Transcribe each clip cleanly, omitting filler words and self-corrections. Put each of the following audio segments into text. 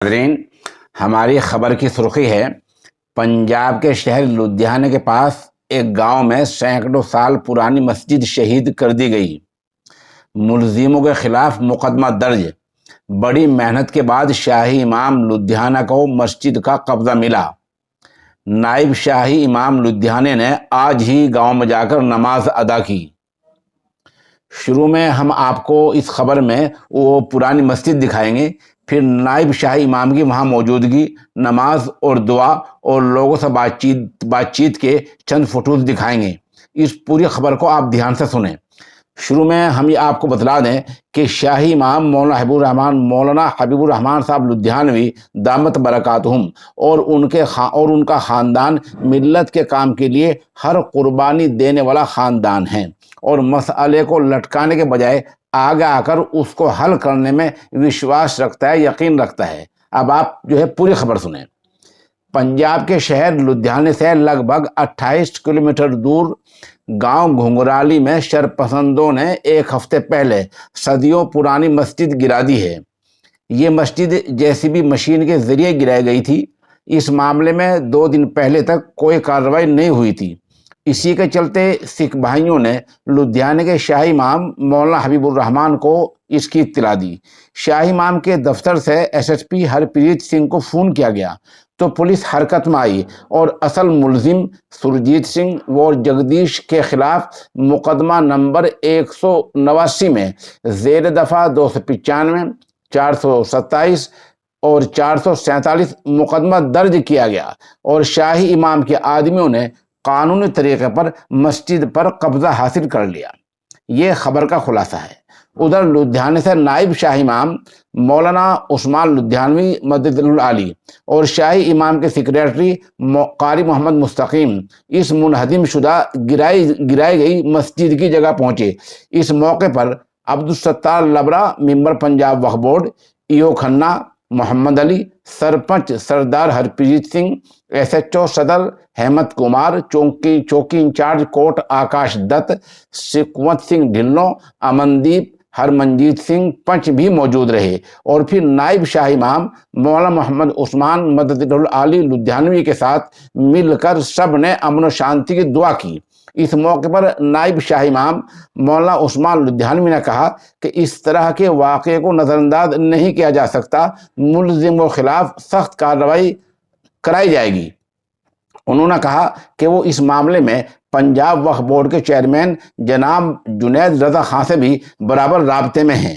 ناظرین، ہماری خبر کی سرخی ہے پنجاب کے شہر لدھیانہ کے پاس ایک گاؤں میں سینکڑوں سال پرانی مسجد شہید کر دی گئی۔ ملزموں کے خلاف مقدمہ درج۔ بڑی محنت کے بعد شاہی امام لدھیانہ کو مسجد کا قبضہ ملا۔ نائب شاہی امام لدھیانہ نے آج ہی گاؤں میں جا کر نماز ادا کی۔ شروع میں ہم آپ کو اس خبر میں وہ پرانی مسجد دکھائیں گے، پھر نائب شاہی امام کی وہاں موجودگی، نماز اور دعا اور لوگوں سے بات چیت کے چند فوٹوز دکھائیں گے۔ اس پوری خبر کو آپ دھیان سے سنیں۔ شروع میں ہم یہ آپ کو بتلا دیں کہ شاہی امام مولانا حبیب الرحمان صاحب لدھیانوی دامت برکاتہم اور ان کا خاندان ملت کے کام کے لیے ہر قربانی دینے والا خاندان ہیں اور مسئلے کو لٹکانے کے بجائے آگے آ کر اس کو حل کرنے میں وشواس رکھتا ہے، یقین رکھتا ہے۔ اب آپ پوری خبر سنیں۔ پنجاب کے شہر لدھیانہ سے لگ بھگ 28 کلومیٹر دور گاؤں گھنگرالی میں شرپسندوں نے ایک ہفتے پہلے صدیوں پرانی مسجد گرا دی ہے۔ یہ مسجد JCB مشین کے ذریعے گرائی گئی تھی۔ اس معاملے میں 2 دن پہلے تک کوئی کارروائی نہیں ہوئی تھی۔ اسی کے چلتے سکھ بھائیوں نے لدھیانہ کے شاہی امام مولانا حبیب الرحمان کو اس کی اطلاع دی۔ شاہی امام کے دفتر سے SSP ہرپریت سنگھ کو فون کیا گیا تو پولیس حرکت میں آئی اور اصل ملزم سرجیت سنگھ اور جگدیش کے خلاف مقدمہ نمبر 189 میں زیر دفعہ 295، 427 اور 447 مقدمہ درج کیا گیا اور شاہی امام کے آدمیوں نے قانونی طریقے پر مسجد پر قبضہ حاصل کر لیا۔ یہ خبر کا خلاصہ ہے۔ ادھر لدھیانہ سے نائب شاہی امام مولانا عثمان لدھیانوی مدد العالی اور شاہی امام کے سیکریٹری قاری محمد مستقیم اس منہدم شدہ گرائی گئی مسجد کی جگہ پہنچے۔ اس موقع پر عبدالستار لبرا، ممبر پنجاب وقف بورڈ، EO کھنہ محمد علی، سرپنچ سردار ہرپریت سنگھ، SHO صدر ہیمت کمار، چوکی انچارج کوٹ آکاش دت، سکھونت سنگھ ڈھلوں، امندیپ، ہرمنجیت سنگھ پنچ بھی موجود رہے اور پھر نائب شاہی امام مولانا محمد عثمان مدد العالی لدھیانوی کے ساتھ مل کر سب نے امن و شانتی کی دعا کی۔ اس موقع پر نائب شاہی امام مولانا عثمان لدھیانوی نے کہا کہ اس طرح کے واقعے کو نظر انداز نہیں کیا جا سکتا، ملزموں کے خلاف سخت کارروائی کرائی جائے گی۔ انہوں نے کہا کہ وہ اس معاملے میں پنجاب وقف بورڈ کے چیئرمین جناب جنید رضا خان سے بھی برابر رابطے میں ہیں۔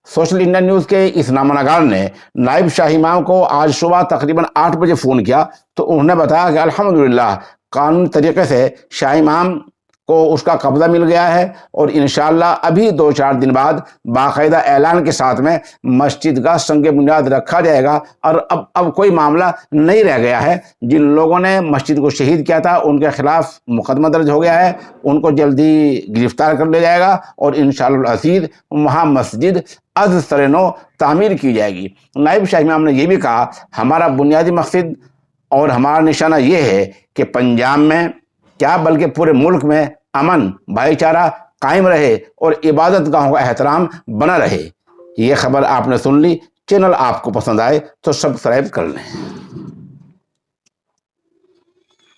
سوشل انڈیا نیوز کے اس نامہ نگار نے نائب شاہی امام کو آج صبح تقریباً 8 بجے فون کیا تو انہوں نے بتایا کہ الحمدللہ قانونی طریقے سے شاہی امام کو اس کا قبضہ مل گیا ہے اور انشاءاللہ ابھی 2-4 دن بعد باقاعدہ اعلان کے ساتھ میں مسجد کا سنگ بنیاد رکھا جائے گا اور اب کوئی معاملہ نہیں رہ گیا ہے۔ جن لوگوں نے مسجد کو شہید کیا تھا ان کے خلاف مقدمہ درج ہو گیا ہے، ان کو جلدی گرفتار کر لیا جائے گا اور انشاءاللہ العزیز وہاں مسجد از سر نو تعمیر کی جائے گی۔ نائب شاہی امام نے یہ بھی کہا ہمارا بنیادی مقصد اور ہمارا نشانہ یہ ہے کہ پنجاب میں کیا بلکہ پورے ملک میں امن بھائی چارہ قائم رہے اور عبادت گاہوں کا احترام بنا رہے۔ یہ خبر آپ نے سن لی۔ چینل آپ کو پسند آئے تو سبسکرائب کر لیں۔